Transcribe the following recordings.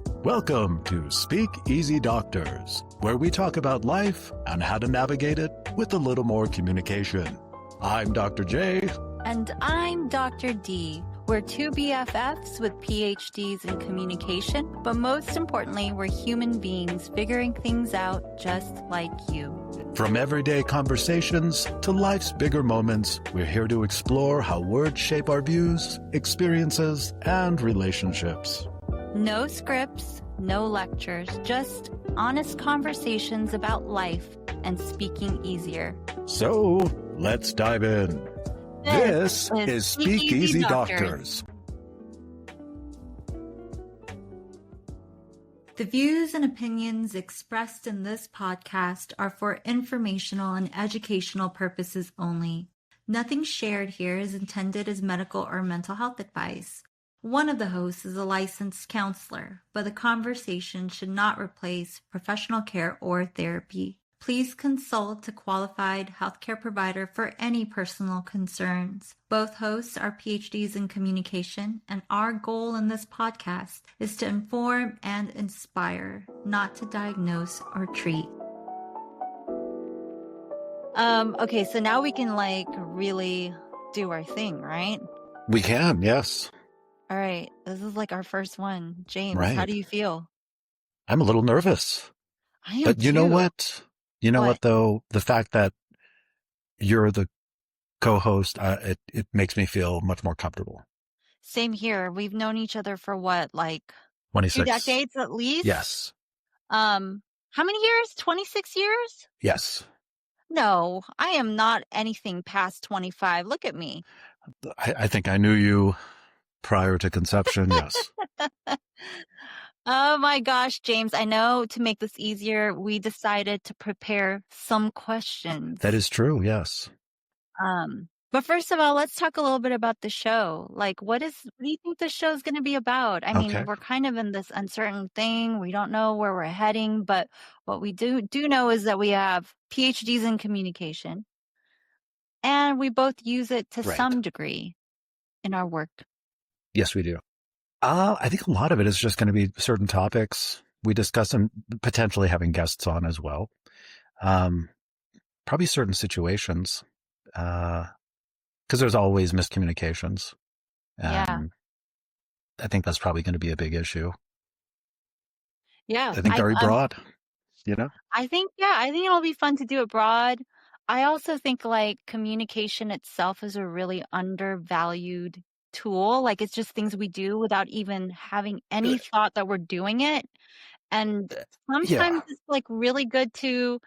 Welcome to Speak Easy Doctors, where we talk about life and how to navigate it with a little more communication. I'm Dr. J. And I'm Dr. D. We're two BFFs with PhDs in communication, but most importantly, we're human beings figuring things out just like you. From everyday conversations to life's bigger moments, we're here to explore how words shape our views, experiences, and relationships. No scripts, no lectures, just honest conversations about life and speaking easier. So, let's dive in. This is Speak Easy Doctors. The views and opinions expressed in this podcast are for informational and educational purposes only. Nothing shared here is intended as medical or mental health advice. One of the hosts is a licensed counselor, but the conversation should not replace professional care or therapy. Please consult a qualified healthcare provider for any personal concerns. Both hosts are PhDs in communication, and our goal in this podcast is to inform and inspire, not to diagnose or treat. Okay, so now we can really do our thing, right? We can, yes. All right, this is our first one. James, Right. How do you feel? I'm a little nervous. I am But you know too. what? You know what, though? The fact that you're the co-host, it makes me feel much more comfortable. Same here. We've known each other for what, 26. 2 decades at least? Yes. How many years? 26 years? Yes. No, I am not anything past 25. Look at me. I think I knew you prior to conception, yes. Oh my gosh, James, I know to make this easier, we decided to prepare some questions. That is true, yes. But first of all, let's talk a little bit about the show. What do you think the show is going to be about? I mean, Okay. we're kind of in this uncertain thing. We don't know where we're heading, but what we do know is that we have PhDs in communication, and we both use it to Right. some degree in our work. Yes, we do. I think a lot of it is just going to be certain topics. We discuss them, potentially having guests on as well. Probably certain situations, because there's always miscommunications. Yeah. I think that's probably going to be a big issue. Yeah. I think very broad, I think it'll be fun to do it broad. I also think communication itself is a really undervalued tool. It's just things we do without even having any thought that we're doing it. And sometimes it's really good to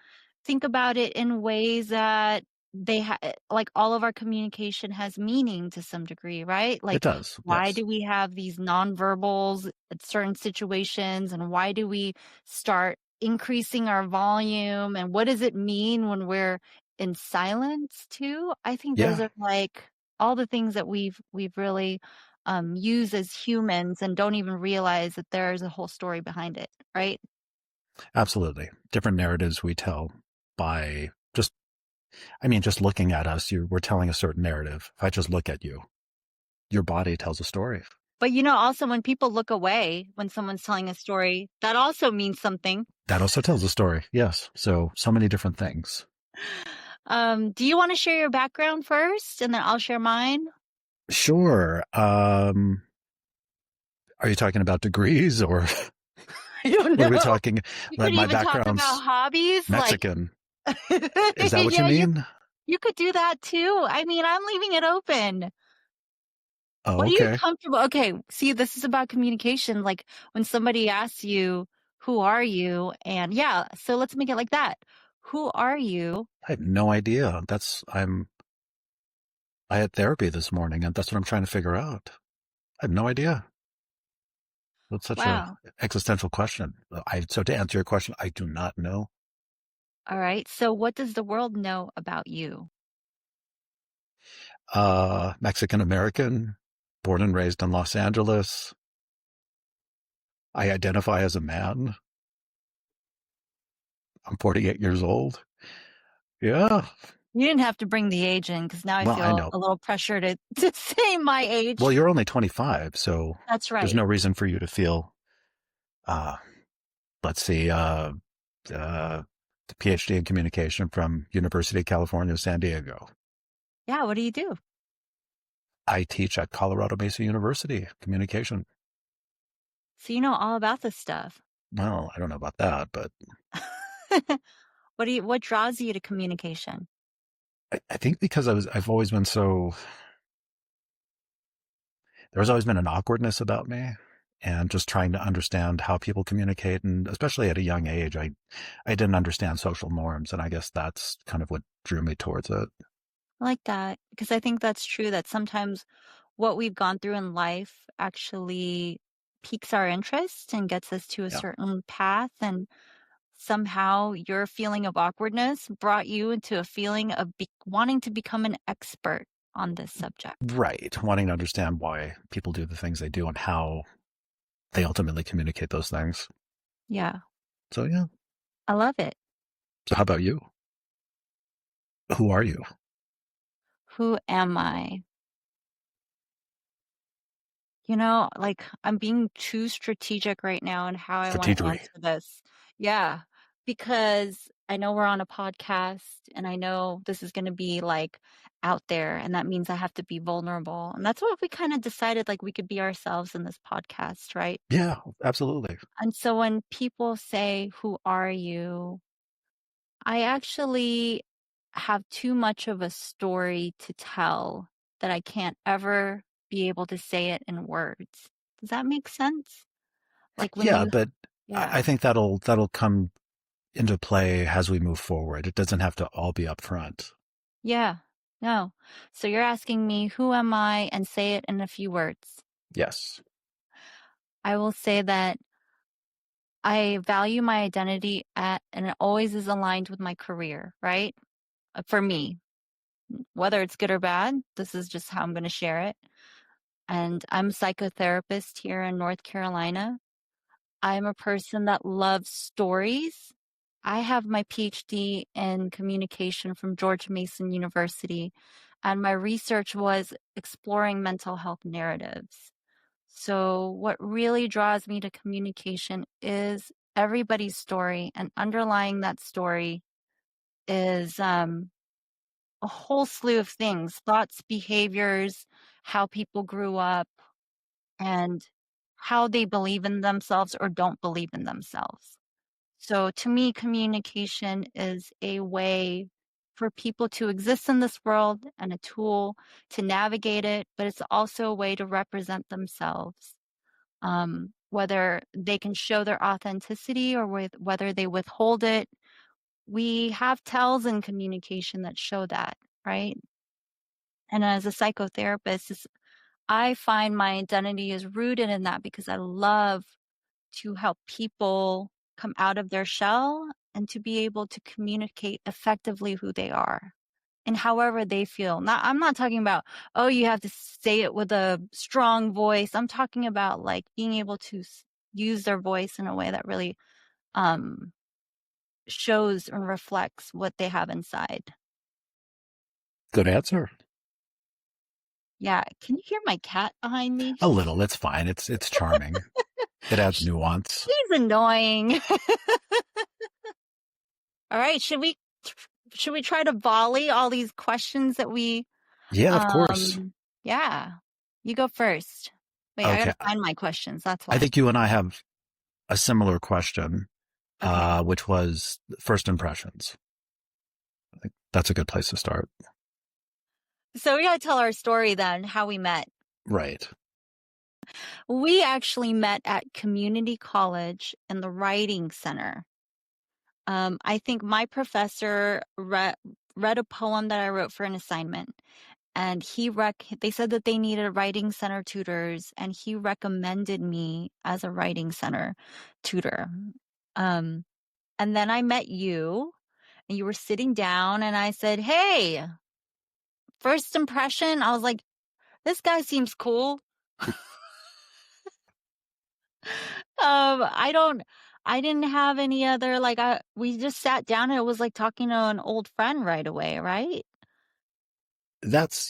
think about it in ways that they all of our communication has meaning to some degree, right? It does. Why yes. do we have these nonverbals at certain situations, and why do we start increasing our volume, and what does it mean when we're in silence too? I think those are all the things that we've really used as humans and don't even realize that there's a whole story behind it, right? Absolutely. Different narratives we tell by just looking at us. We're telling a certain narrative. If I just look at you, your body tells a story. But also when people look away, when someone's telling a story, that also means something. That also tells a story. Yes. So many different things. Do you want to share your background first, and then I'll share mine? Sure. Are you talking about degrees or I don't know. what are we talking? You could My even talk background's about hobbies. Mexican. Is that what you mean? You could do that too. I mean, I'm leaving it open. Oh, What okay. are you comfortable? Okay, see, this is about communication. When somebody asks you, who are you? And so let's make it like that. Who are you? I have no idea. I had therapy this morning, and that's what I'm trying to figure out. I have no idea. That's such an existential question. So to answer your question, I do not know. All right. So what does the world know about you? Mexican American, born and raised in Los Angeles. I identify as a man. I'm 48 years old. Yeah. You didn't have to bring the age in, because now I feel a little pressure to say my age. Well, you're only 25, so that's right. There's no reason for you to feel Uh, let's see, uh, the PhD in communication from University of California, San Diego. Yeah, what do you do? I teach at Colorado Mesa University, communication. So you know all about this stuff. Well, I don't know about that, but What draws you to communication? I think because I've always been so, there's always been an awkwardness about me and just trying to understand how people communicate. And especially at a young age, I didn't understand social norms. And I guess that's kind of what drew me towards it. I like that because I think that's true that sometimes what we've gone through in life actually piques our interest and gets us to a Yeah. certain path. And somehow your feeling of awkwardness brought you into a feeling of wanting to become an expert on this subject. Right. Wanting to understand why people do the things they do and how they ultimately communicate those things. Yeah, So, yeah. I love it. So, how about you? Who are you? Who am I? You know, like I'm being too strategic right now in how I want to Strategery. answer this. Yeah, because I know we're on a podcast and I know this is going to be like out there, and that means I have to be vulnerable. And that's what we kind of decided like we could be ourselves in this podcast, right? Yeah, absolutely. And so when people say, "Who are you?" I actually have too much of a story to tell that I can't ever be able to say it in words. Does that make sense? Like when Yeah, you, but I yeah, think that'll come into play as we move forward. It doesn't have to all be up front. yeah, no. So you're asking me, who am I? And say it in a few words. Yes. I will say that I value my identity and it always is aligned with my career, right? For me, whether it's good or bad, this is just how I'm going to share it. And I'm a psychotherapist here in North Carolina. I'm a person that loves stories. I have my PhD in communication from George Mason University, and my research was exploring mental health narratives. So, what really draws me to communication is everybody's story, and underlying that story is a whole slew of things, thoughts, behaviors, how people grew up, and how they believe in themselves or don't believe in themselves. So to me, communication is a way for people to exist in this world and a tool to navigate it, but it's also a way to represent themselves. Whether they can show their authenticity or whether they withhold it, we have tells in communication that show that, right? And as a psychotherapist, I find my identity is rooted in that because I love to help people come out of their shell and to be able to communicate effectively who they are and however they feel. Not, I'm not talking about, oh, you have to say it with a strong voice. I'm talking about like being able to use their voice in a way that really um, shows and reflects what they have inside. Good answer. Yeah. Can you hear my cat behind me? A little. It's fine. It's charming. It adds nuance. She's annoying. All right. Should we try to volley all these questions that we Yeah, of course. um yeah. You go first. Wait, I Okay. gotta find my questions. That's I why. think you and I have a similar question, Okay. which was first impressions. I think that's a good place to start. So we gotta tell our story then, how we met. Right. We actually met at community college in the writing center. I think my professor read a poem that I wrote for an assignment. And they said that they needed writing center tutors, and he recommended me as a writing center tutor. Um, and then I met you, and you were sitting down, and I said, "Hey, first impression." I was like, "This guy seems cool." I don't. I didn't have any other like. We just sat down, and it was like talking to an old friend right away, right?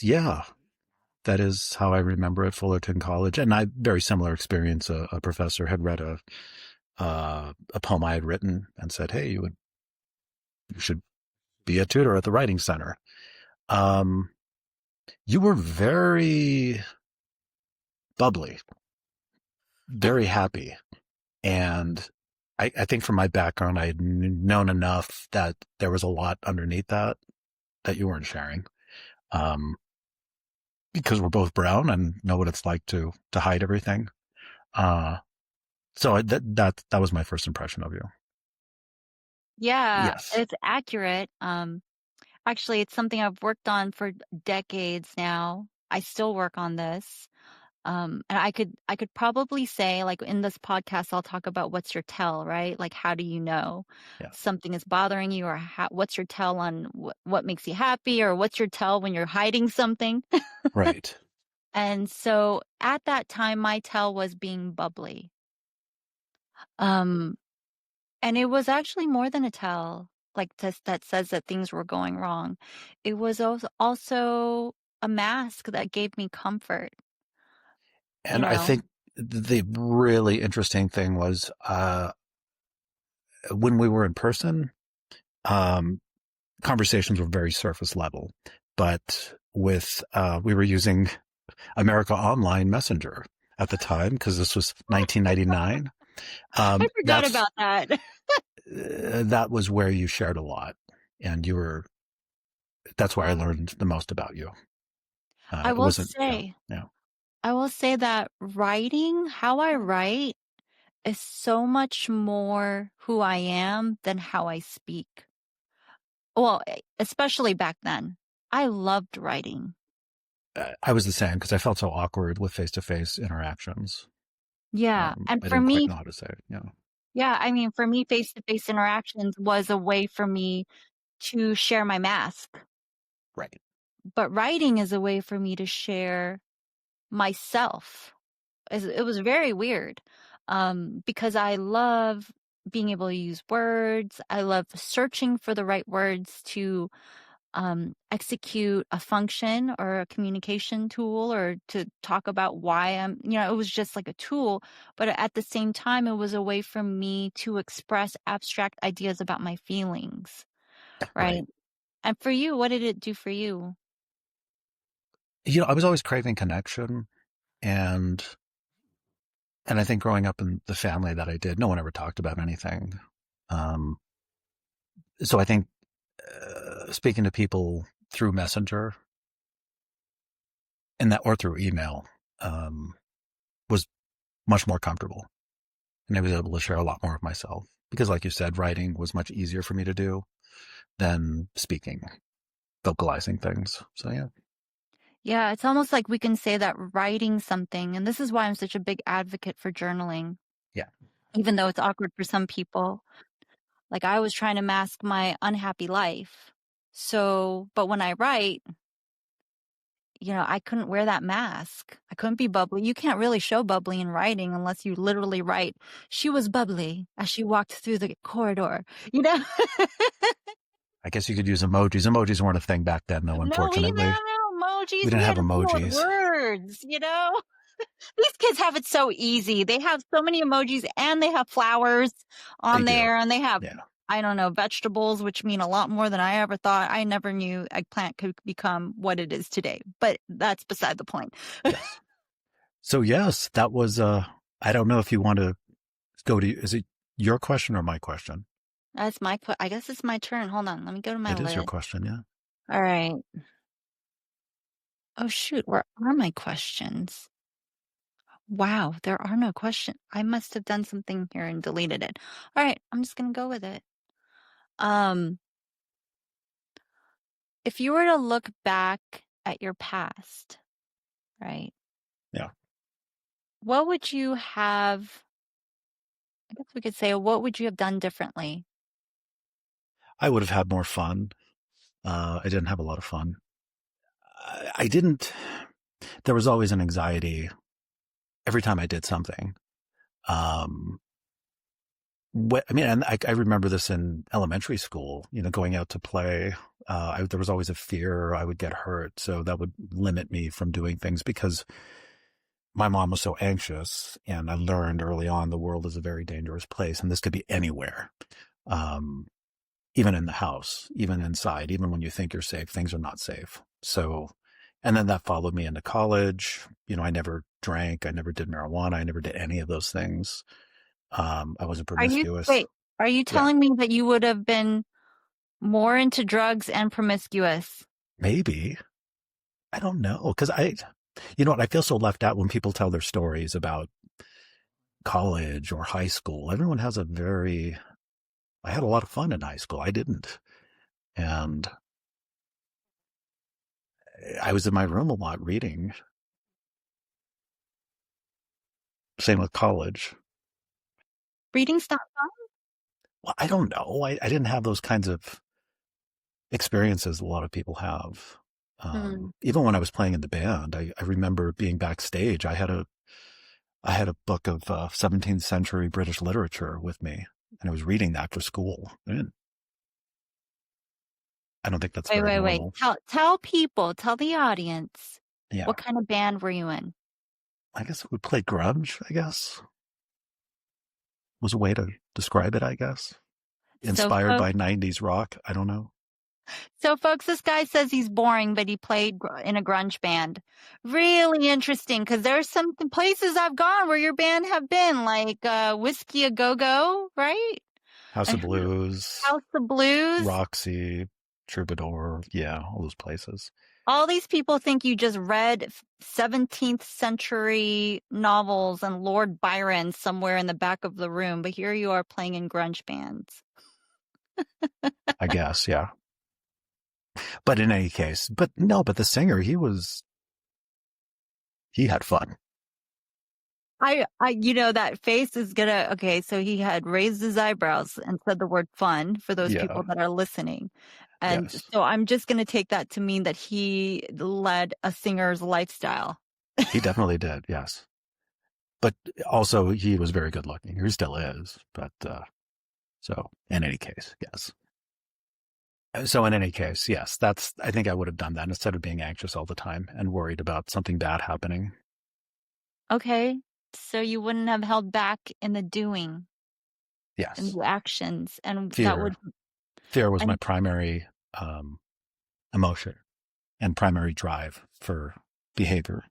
Yeah, that is how I remember it, Fullerton College. And I, very similar experience. A professor had read a poem I had written and said, "Hey, you should be a tutor at the writing center." Um, you were very bubbly, very happy, and I think from my background, I had known enough that there was a lot underneath that you weren't sharing. Um, because we're both brown and know what it's like to hide everything. Uh, so that was my first impression of you. Yeah, Yes. it's accurate. Actually, it's something I've worked on for decades now. I still work on this. And I could probably say, like, in this podcast, I'll talk about what's your tell, right? Like, how do you know Yeah. something is bothering you, or what's your tell on what makes you happy, or what's your tell when you're hiding something? Right. And so at that time, my tell was being bubbly. Um, and it was actually more than a tell, like that says that things were going wrong. It was also a mask that gave me comfort, you And I know? think the really interesting thing was when we were in person, um, conversations were very surface level, but with we were using America Online Messenger at the time because this was 1999. I forgot That's about that. that was where you shared a lot, and you were that's where I learned the most about you. I It will wasn't, say yeah, I will say that writing, how I write, is so much more who I am than how I speak. Well, especially back then. I loved writing. I was the same because I felt so awkward with face to face interactions. Yeah, and I for didn't quite me, know how to say it. Yeah, yeah, I mean, for me, face-to-face interactions was a way for me to share my mask, right, but writing is a way for me to share myself. It was very weird, because I love being able to use words. I love searching for the right words to execute a function or a communication tool, or to talk about why it was just like a tool. But at the same time, it was a way for me to express abstract ideas about my feelings, right? right. And for you, what did it do for you? I was always craving connection, and I think growing up in the family that I did, no one ever talked about anything. Um, so I think speaking to people through Messenger and that or through email um, was much more comfortable, and I was able to share a lot more of myself because, like you said, writing was much easier for me to do than speaking, vocalizing things. So yeah, Yeah, it's almost like we can say that writing something, and this is why I'm such a big advocate for journaling, yeah. even though it's awkward for some people. Like, I was trying to mask my unhappy life. So, but when I write, I couldn't wear that mask. I couldn't be bubbly. You can't really show bubbly in writing unless you literally write, "She was bubbly as she walked through the corridor." You know? I guess you could use emojis. Emojis weren't a thing back then, though. No, we didn't Unfortunately, have we emojis. didn't We have had to deal with emojis. words. These kids have it so easy. They have so many emojis, and they have flowers They on do. there, and they have, Yeah. I don't know, vegetables, which mean a lot more than I ever thought. I never knew eggplant could become what it is today, but that's beside the point. Yes. So yes, that was. I don't know if you want to go to. Is it your question or my question? That's I guess it's my turn. Hold on. Let me go to my It is your list. question. Yeah. All right. Oh, shoot. Where are my questions? Wow, there are no questions. I must have done something here and deleted it. All right. I'm just going to go with it. Um, if you were to look back at your past, right? Yeah. What would you have, I guess we could say, what would you have done differently? I would have had more fun. I didn't have a lot of fun. I didn't. There was always an anxiety every time I did something. Um, I mean, and I remember this in elementary school, going out to play. There was always a fear I would get hurt. So that would limit me from doing things because my mom was so anxious, and I learned early on the world is a very dangerous place, and this could be anywhere. Um, Even in the house, even inside, even when you think you're safe, things are not safe. So, and then that followed me into college. I never drank, I never did marijuana, I never did any of those things. I wasn't promiscuous. Wait, are you Yeah, telling me that you would have been more into drugs and promiscuous? maybe. I don't know. Cause you know what? I feel so left out when people tell their stories about college or high school. Everyone has I had a lot of fun in high school. I didn't. And I was in my room a lot reading. Same with college. Reading's not Well, I don't know. I didn't have those kinds of experiences a lot of people have. fun? Even when I was playing in the band, I remember being backstage. I had a book of 17th century British literature with me, and I was reading that for school. I don't think that's very Wait. normal. Tell the audience, Yeah, what kind of band were you in? I guess we played grunge. I guess was a way to describe it. I guess So, inspired folks, by 90s rock. I don't know. this guy says he's boring, but he played in a grunge band. Really interesting, because there's some places I've gone where your band have been, like Whiskey a Go Go, right? House And of Blues, House of Blues. Roxy, Troubadour. Yeah, all those places. All these people think you just read 17th century novels and Lord Byron somewhere in the back of the room, but here you are playing in grunge bands. I guess, yeah. But in any case, but no, but the singer, he had fun. That face is okay, so he had raised his eyebrows and said the word fun for those Yeah. people that are listening. And Yes. so I'm just going to take that to mean that he led a singer's lifestyle. He definitely did. Yes. But also he was very good looking. He still is. But, so in any case, yes. So in any case, yes, I think I would have done that instead of being anxious all the time and worried about something bad happening. Okay. So you wouldn't have held back in the doing and Yes. the actions, and that Fear. would, Fear was my and primary, emotion and primary drive for behavior.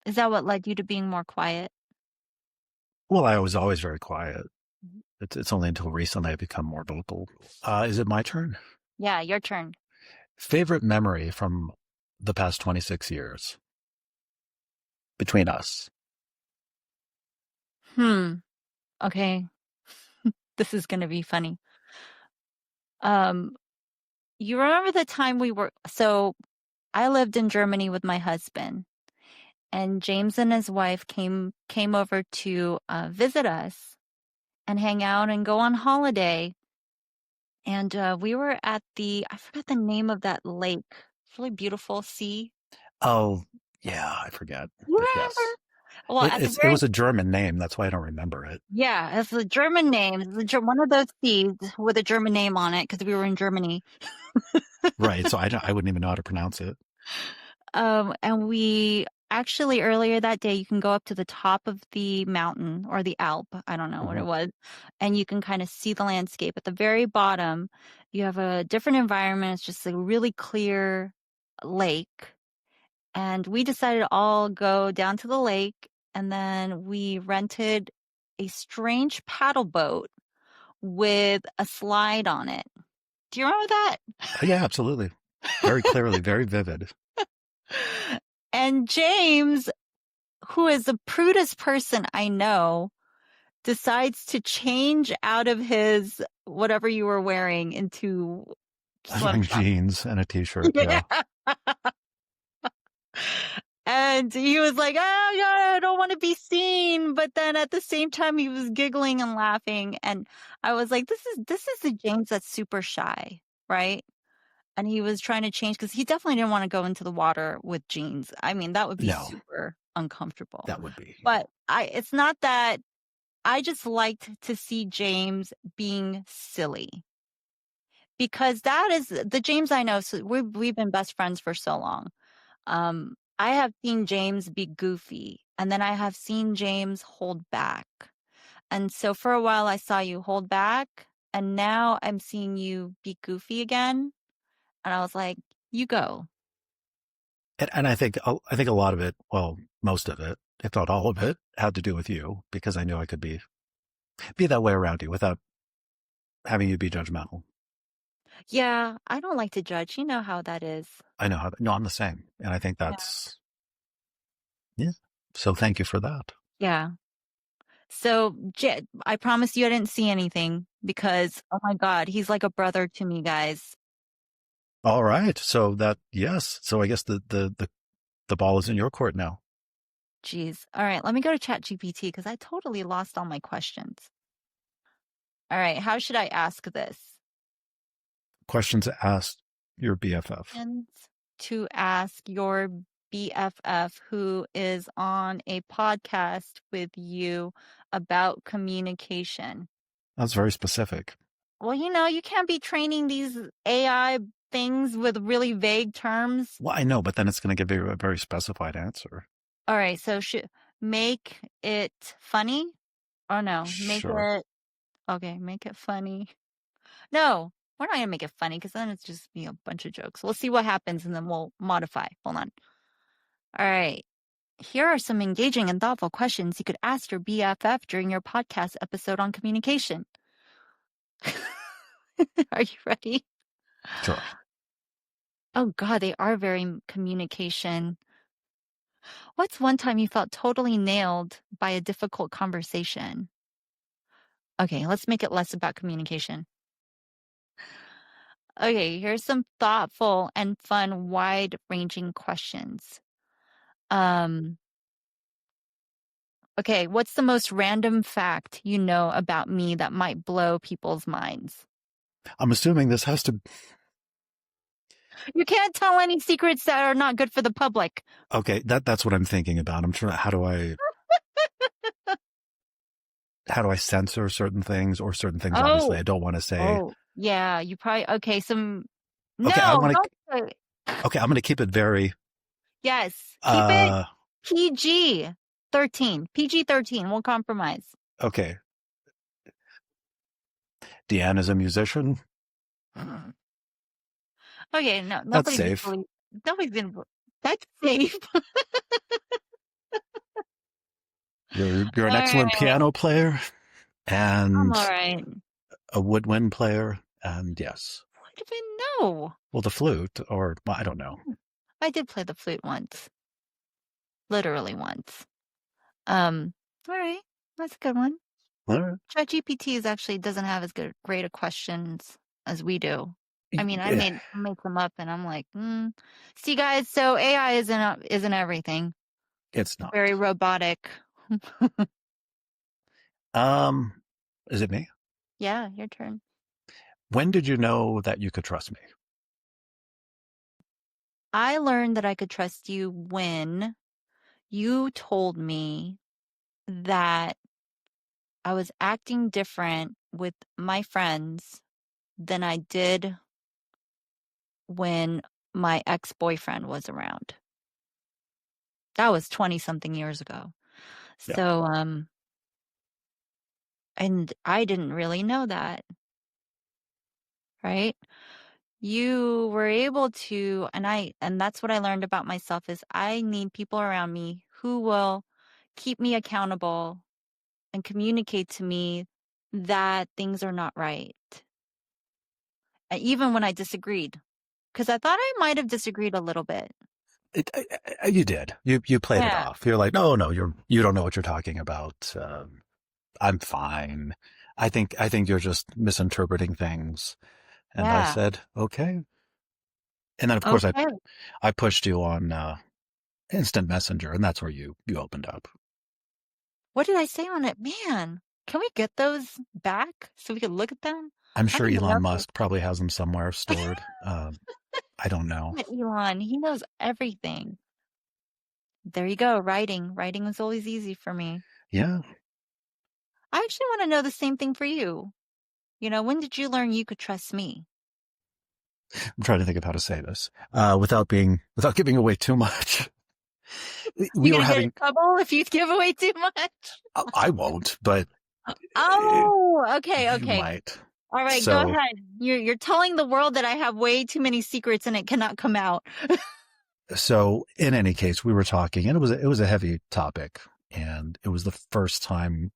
is that what led you to being more quiet? Well, I was always very quiet. It's only until recently I've become more vocal. Is it my turn? Yeah, your turn. Favorite memory from the past 26 years between us? Okay. This is going to be funny. Um, you remember the time so I lived in Germany with my husband, and James and his wife came over to visit us and hang out and go on holiday. And we were at I forgot the name of that lake. It's really beautiful sea. Oh, yeah, I forget. You But remember? yes, Well, at the it very was a German name. That's why I don't remember it. yeah, it's a German name. It's one of those seas with a German name on it because we were in Germany. Right. So I wouldn't even know how to pronounce it. And we actually earlier that day, you can go up to the top of the mountain or the Alp. I don't know what Hmm. it was. And you can kind of see the landscape. At the very bottom, you have a different environment. It's just a really clear lake. And we decided to all go down to the lake. And then we rented a strange paddle boat with a slide on it. Do you remember that? Oh, yeah, absolutely. Very clearly, very vivid. And James, who is the prudest person I know, decides to change out of his whatever you were wearing into I was wearing swim trunks. jeans and a t-shirt. Yeah. And he was like, "Oh yeah, I don't want to be seen." But then at the same time, he was giggling and laughing. And I was like, this is the James that's super shy, right? And he was trying to change because he definitely didn't want to go into the water with jeans. I mean, that would be No, super uncomfortable. that would be. But it's not that. I just liked to see James being silly because that is the James I know. So we've been best friends for so long. I have seen James be goofy, and then I have seen James hold back. And so for a while I saw you hold back, and now I'm seeing you be goofy again. And I was like, you go. And I think a lot of it, well, most of it, if not all of it, had to do with you because I knew I could be that way around you without having you be judgmental. Yeah, I don't like to judge. You know how that is. I know how. No, I'm the same, and I think Yeah. that's yeah. So thank you for that. Yeah. So I promise you I didn't see anything because, oh my God, he's like a brother to me, guys. All right. So that yes. So I guess the ball is in your court now. Jeez. All right, let me go to ChatGPT because I totally lost all my questions. All right, how should I ask this? Questions asked your BFF. And to ask your BFF who is on a podcast with you about communication. That's very specific. Well, you can't be training these AI things with really vague terms. Well, I know, but then it's going to give you a very specified answer. All right, so make it funny or no? Sure. Make it funny. No, we're not gonna make it funny because then it's just be a bunch of jokes. We'll see what happens and then we'll modify. Hold on. All right. Here are some engaging and thoughtful questions you could ask your BFF during your podcast episode on communication. Are you ready? Sure. Oh God, they are very communication. What's one time you felt totally nailed by a difficult conversation? Okay, let's make it less about communication. Okay, here's some thoughtful and fun, wide-ranging questions. Um, okay, what's the most random fact you know about me that might blow people's minds? I'm assuming this has to. You can't tell any secrets that are not good for the public. Okay, that's what I'm thinking about. I'm trying. How do I censor certain things or certain things? Obviously, Oh, I don't want to say. oh, yeah, you probably, okay, Okay, I no, want don't to. say, Okay, I'm going to keep it very. yes, keep it Uh. PG 13, PG 13, we'll compromise. Okay. Deanne is a musician. Okay, no, That's safe. nobody's been, that's safe. You're an All excellent right, piano player I'm and all right. a woodwind player, and yes. I don't even know. Well, the flute, or well, I don't know. I did play the flute once, literally once. Um, all right, that's a good one. All right. ChatGPT is actually doesn't have as great a questions as we do. I mean, I Eh, make them up, and I'm like, see, guys. So AI isn't everything. it's not. Very robotic. Um, is it me? Yeah, your turn. When did you know that you could trust me? I learned that I could trust you when you told me that I was acting different with my friends than I did when my ex-boyfriend was around. That was 20 something years ago. Yeah. So, and I didn't really know that, right? You were able to, and that's what I learned about myself is I need people around me who will keep me accountable and communicate to me that things are not right. Even when I disagreed, because I thought I might have disagreed a little bit. You did. You played it Yeah. off. You're like, no, you don't know what you're talking about. I'm fine. I think you're just misinterpreting things. And I Yeah. said, okay. And then of course Okay. I pushed you on instant messenger, and that's where you opened up. What did I say on it? Man, can we get those back so we can look at them? I'm I sure don't even know Elon if Musk probably has them somewhere stored. I don't know. Elon, he knows everything. There you go, writing. Writing was always easy for me. Yeah, I actually want to know the same thing for you. When did you learn you could trust me? I'm trying to think of how to say this without giving away too much. You We were gonna get in having, trouble if you give away too much? I won't, but Oh, okay, you okay. might. All right, go So, ahead. You're telling the world that I have way too many secrets and it cannot come out. so in any case, we were talking, and it was a heavy topic, and it was the first time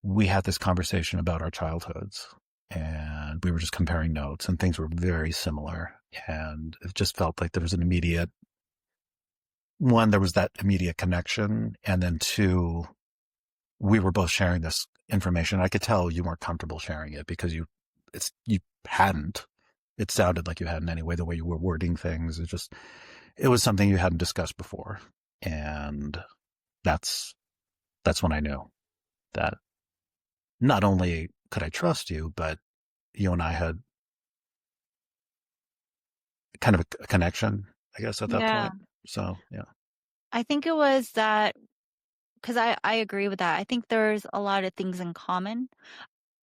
we had this conversation about our childhoods, and we were just comparing notes, and things were very similar, and it just felt like there was an immediate one. There was that immediate connection, and then two, we were both sharing this information. I could tell you weren't comfortable sharing it because you hadn't. It sounded like you hadn't anyway. The way you were wording things, it was something you hadn't discussed before, and that's when I knew that not only could I trust you, but you and I had kind of a connection, I guess, at that Yeah. point. So yeah, I think it was that because I agree with that. I think there's a lot of things in common.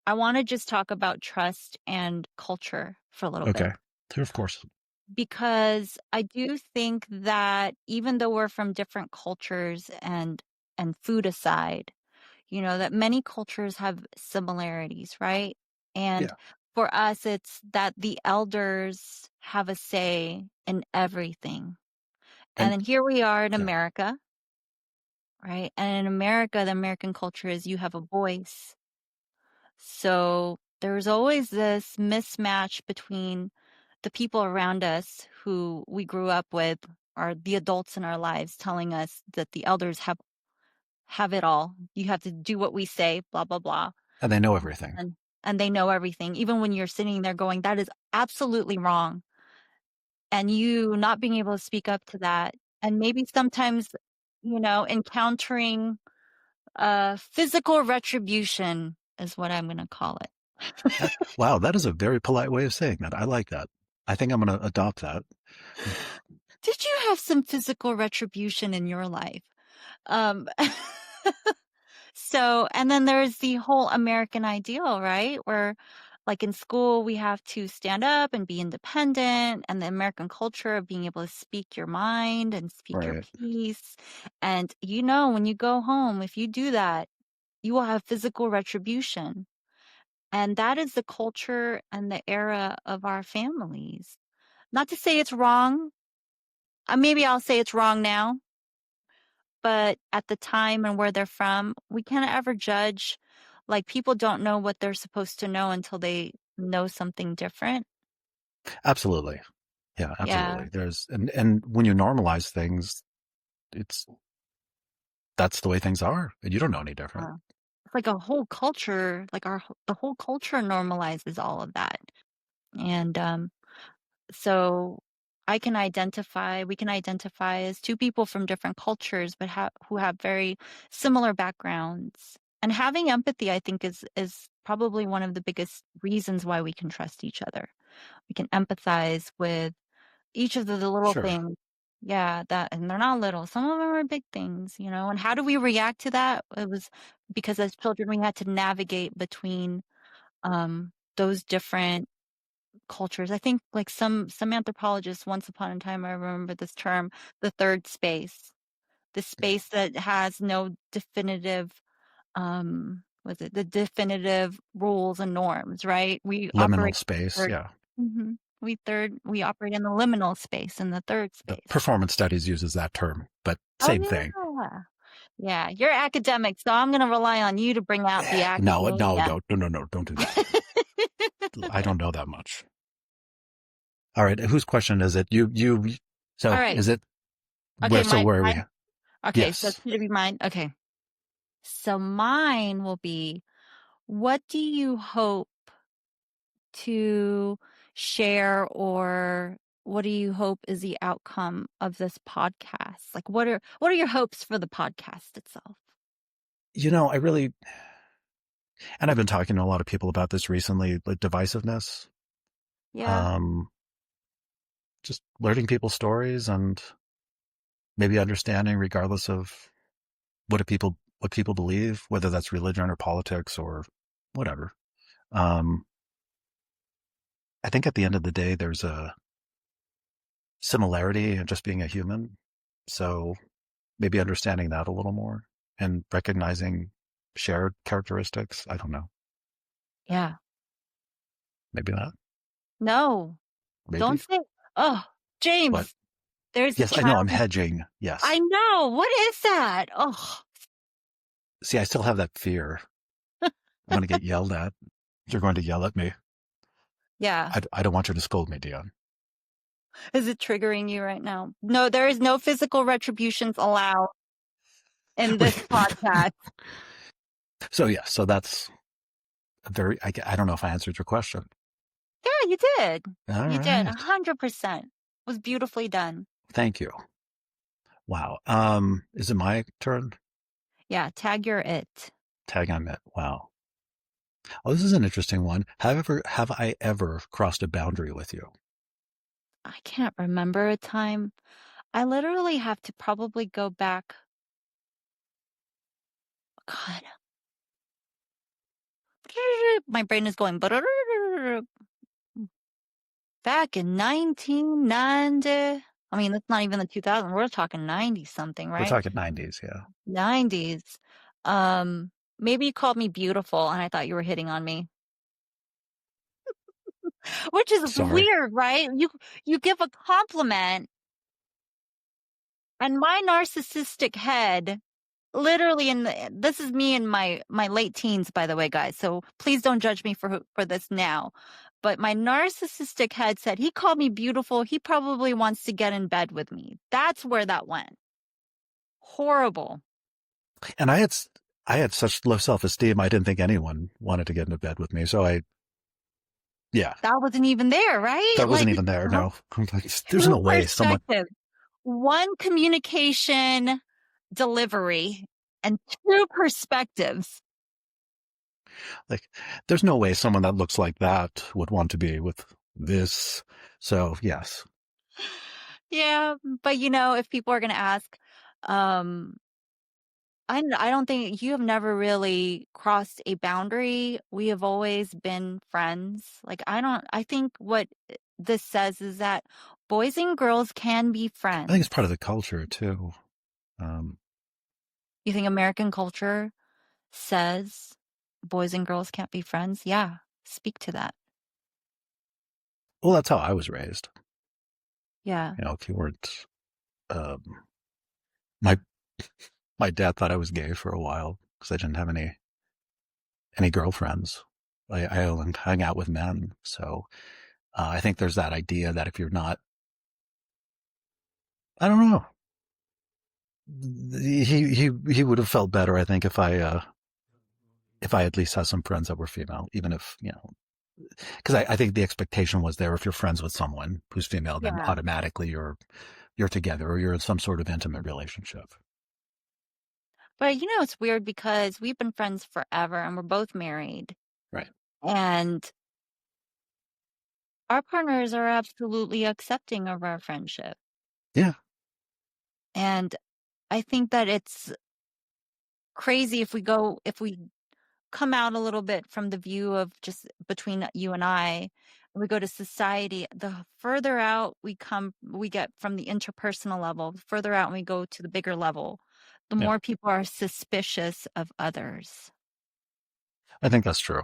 I want to just talk about trust and culture for a little bit okay, sure, of course, because I do think that even though we're from different cultures and food aside, that many cultures have similarities, right? And yeah, for us, it's that the elders have a say in everything. And and then here we are in yeah, America, right? And in America, the American culture is you have a voice. So there's always this mismatch between the people around us who we grew up with, are the adults in our lives telling us that the elders have it all. You have to do what we say, blah blah blah. and they know everything. And they know everything. Even when you're sitting there going, that is absolutely wrong. And you not being able to speak up to that. And maybe sometimes, encountering physical retribution is what I'm going to call it. Wow, that is a very polite way of saying that. I like that. I think I'm going to adopt that. Did you have some physical retribution in your life? Um, so, and then there's the whole American ideal, right? Where, like in school, we have to stand up and be independent, and the American culture of being able to speak your mind and speak your Right. piece. And when you go home, if you do that, you will have physical retribution. And that is the culture and the era of our families. Not to say it's wrong. Maybe I'll say it's wrong now, but at the time and where they're from, we can't ever judge. Like people don't know what they're supposed to know until they know something different. Absolutely. Yeah, Yeah. absolutely. And when you normalize things, it's that's the way things are, and you don't know any different. It's like a whole culture, like the whole culture normalizes all of that. And so we can identify as two people from different cultures, but who have very similar backgrounds. And having empathy, I think, is probably one of the biggest reasons why we can trust each other. We can empathize with each of the little Sure. things. Yeah, and they're not little. Some of them are big things. And how do we react to that? It was because as children, we had to navigate between those different cultures. I think like some anthropologists once upon a time, I remember this term, the third space, the space that has no definitive was it the definitive rules and norms, right? We Liminal operate space. third Yeah. we operate in the liminal space, in the third The space. performance studies uses that term, but Oh same thing. yeah. Yeah, you're academic, so I'm gonna rely on you to bring out the No, no, academia. no, don't do that. I don't know that much. All right, whose question is it? All So right. is it Okay, so where are we? mine. Okay, so it's Yes. gonna be mine. Okay. So mine will be, what do you hope to share, or what do you hope is the outcome of this podcast? Like what are your hopes for the podcast itself? I really, and I've been talking to a lot of people about this recently, like divisiveness. Yeah. Um, just learning people's stories and maybe understanding, regardless of what people believe, whether that's religion or politics or whatever. Um, I think at the end of the day, there's a similarity in just being a human. So maybe understanding that a little more and recognizing shared characteristics. I don't know. Yeah. Maybe that. No, don't Maybe. say, oh, But James, there's a yes, I know I'm child. hedging. I Yes. know. What is that? Oh, See, I still have that fear. I'm going to get yelled at. You're going to yell at me. yeah. I don't want you to scold me, Dion. Is it triggering you right now? No, there is no physical retributions allowed in this podcast. So yeah, so that's a very, I don't know if I answered your question. Yeah, you did. All You did. right. 100%. Was beautifully done. Thank you. Wow. Is it my turn? Yeah, tag your it. Tag I'm it. Wow. Oh, this is an interesting one. Have I ever crossed a boundary with you? I can't remember a time. I literally have to probably go back. God, my brain is going back in 1990. I mean, that's not even the 2000s. We're talking 90 something, We're right? talking 90s, yeah. 90s. Maybe you called me beautiful and I thought you were hitting on me, which is Sorry. weird, right? You give a compliment and my narcissistic head literally this is me in my late teens, by the way, guys, so please don't judge me for this now, but my narcissistic head said he called me beautiful, he probably wants to get in bed with me. That's where that went. Horrible. And I had such low self-esteem. I didn't think anyone wanted to get into bed with me. So yeah, That wasn't even there, right? that wasn't Like even there. No, there's two no way someone perspectives, one communication delivery, and two perspectives. like, there's no way someone that looks like that would want to be with this. So yes, Yeah, but if people are going to ask, um, I don't think you have never really crossed a boundary. We have always been friends. Like, I think what this says is that boys and girls can be I think it's part friends. of the culture too. Um, You think American culture says boys and girls can't be friends? Yeah, speak to that. well, that's how I was raised. Yeah. If you weren't, um, my my dad thought I was gay for a while because I didn't have any girlfriends. I only hung out with men. So I think there's that idea that if you're not, I don't know, he would have felt better, I think, if I at least had some friends that were female, even if because I think the expectation was there if you're friends with someone who's female, then Yeah. automatically you're together or you're in some sort of intimate relationship. But it's weird because we've been friends forever and we're both married. Right. And our partners are absolutely accepting of our friendship. Yeah. And I think that it's crazy if we come out a little bit from the view of just between you and I, and we go to society, the further out we get from the interpersonal level, the further out we go to the bigger level, the Yeah. more people are suspicious of others. I think that's true.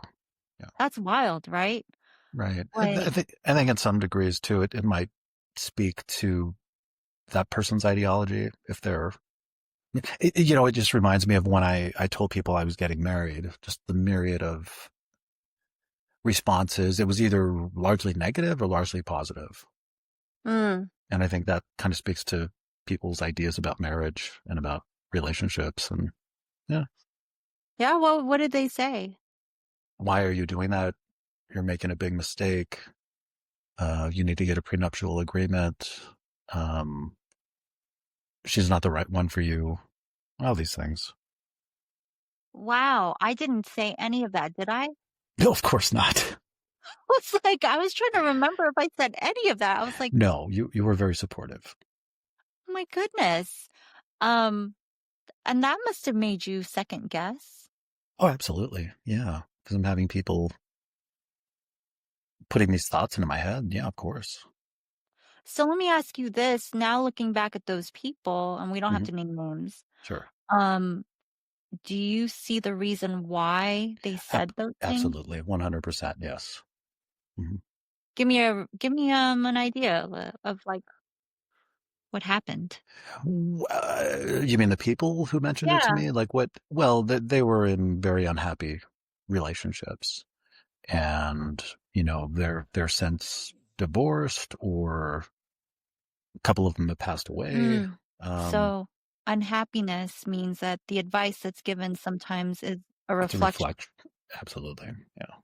Yeah. That's wild, right? Right. Like, I think in some degrees too, it might speak to that person's ideology if they're it just reminds me of when I told people I was getting married, just the myriad of responses. It was either largely negative or largely positive. mm, And I think that kind of speaks to people's ideas about marriage and about relationships. And yeah, yeah, well, what did they say? why are you doing that? You're making a big mistake. You need to get a prenuptial agreement. Um, she's not the right one for you. All these things. Wow, I didn't say any of that, did I? No, of course not. It's like I was trying to remember if I said any of that. I was like, No, you were very supportive. oh my goodness. Um, and that must have made you second guess. Oh, absolutely. Yeah. Because I'm having people putting these thoughts into my head. Yeah, of course. So let me ask you this. Now looking back at those people, and we don't have Hmm. to name names, Sure. um, do you see the reason why they said those things? Absolutely. 100%. Yes. Hmm. Give me an idea of like what happened. You mean the people who mentioned it to Yeah. me? Like what? Well, they were in very unhappy relationships, and they're since divorced, or a couple of them have passed away. Mm. Um, So unhappiness means that the advice that's given sometimes is a it's a reflection. reflection. Absolutely. Yeah.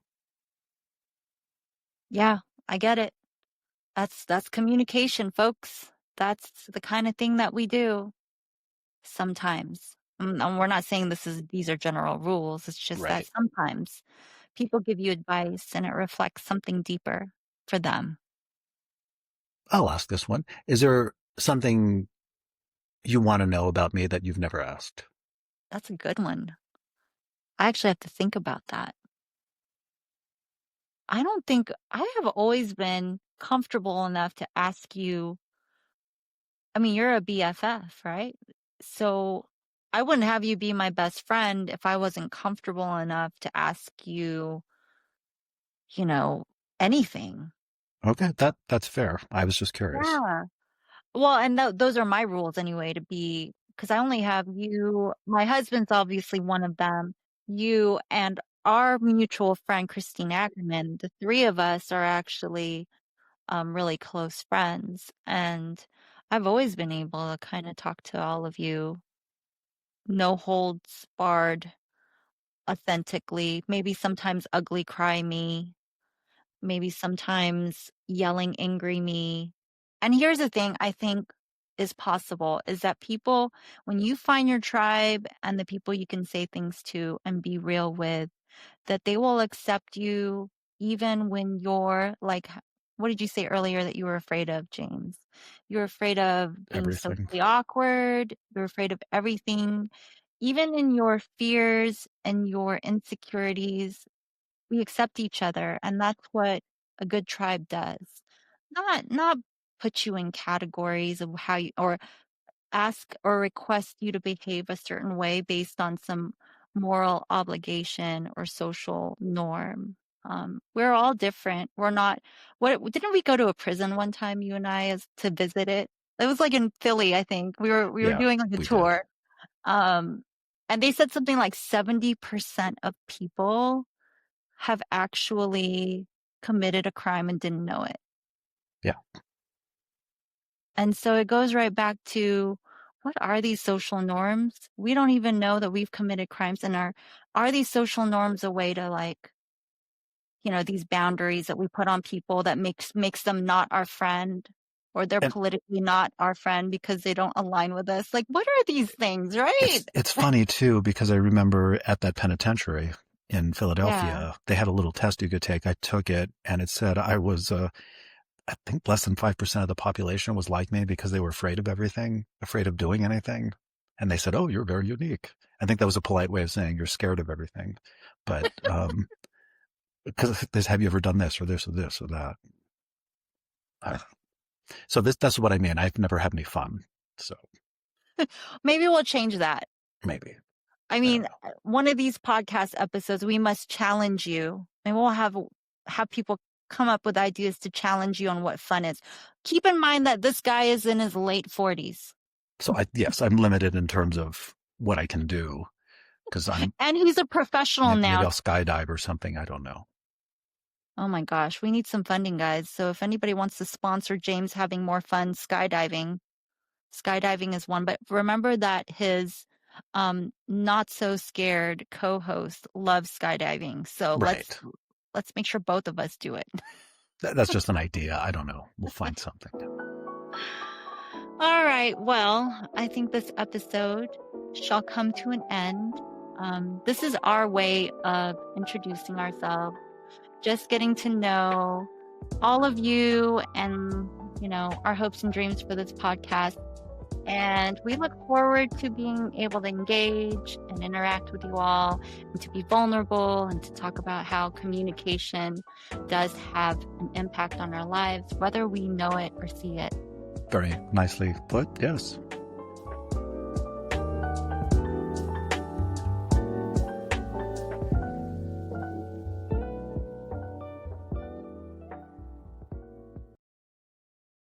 Yeah, I get it. That's communication, folks. That's the kind of thing that we do sometimes. And we're not saying these are general rules. It's just that Right. sometimes people give you advice and it reflects something deeper for them. I'll ask this one. Is there something you want to know about me that you've never asked? That's a good one. I actually have to think about that. I don't think I have always been comfortable enough to ask you. I mean, you're a BFF, right? So I wouldn't have you be my best friend if I wasn't comfortable enough to ask you, you know, anything. Okay, that's fair. I was just curious. Yeah. Well, and those are my rules anyway, to be, because I only have you. My husband's obviously one of them. You and our mutual friend, Christine Ackerman, the three of us are actually really close friends. And I've always been able to kind of talk to all of you, no holds barred, authentically, maybe sometimes ugly cry me, maybe sometimes yelling angry me. And here's the thing I think is possible is that people, when you find your tribe and the people you can say things to and be real with, that they will accept you even when you're like, what did you say earlier that you were afraid of, James? You're afraid of being Everything. socially awkward. You're afraid of everything. Even in your fears and your insecurities, we accept each other. And that's what a good tribe does. Not put you in categories of how you, or ask or request you to behave a certain way based on some moral obligation or social norm. We're all different. We're not. What didn't we go to a prison one time? You and I, as to visit it. It was like in Philly, I think. We were Yeah, doing like a we did. tour. Um, and they said something like 70% of people have actually committed a crime and didn't know it. Yeah. And so it goes right back to, what are these social norms? We don't even know that we've committed crimes, and are these social norms a way to, like, these boundaries that we put on people that makes them not our friend, or they're And politically not our friend because they don't align with us? Like, what are these things, right? it's funny too, because I remember at that penitentiary in Yeah. Philadelphia, they had a little test you could take. I took it, and it said I was I think less than 5% of the population was like me because they were afraid of everything, afraid of doing anything. And they said, "Oh, you're very unique." I think that was a polite way of saying you're scared of everything. But because this, have you ever done this or this or this or that? Uh, so that's what I mean. I've never had any fun. So Maybe we'll change that. maybe. I I don't mean, know. one of these podcast episodes, we must challenge you, and we'll have people come up with ideas to challenge you on what fun is. Keep in mind that this guy is in his late 40s, So yes, I'm limited in terms of what I can do because and he's a professional maybe now. I'll skydive or something. I don't know. Oh my gosh, we need some funding, guys. So if anybody wants to sponsor James having more fun skydiving, skydiving is one. But remember that his not so scared co-host loves skydiving. So Right. let's make sure both of us do it. That's just an idea. I don't know. We'll find something. All right. Well, I think this episode shall come to an end. This is our way of introducing ourselves, just getting to know all of you and, our hopes and dreams for this podcast. And we look forward to being able to engage and interact with you all and to be vulnerable and to talk about how communication does have an impact on our lives, whether we know it or see it. Very nicely put. Yes.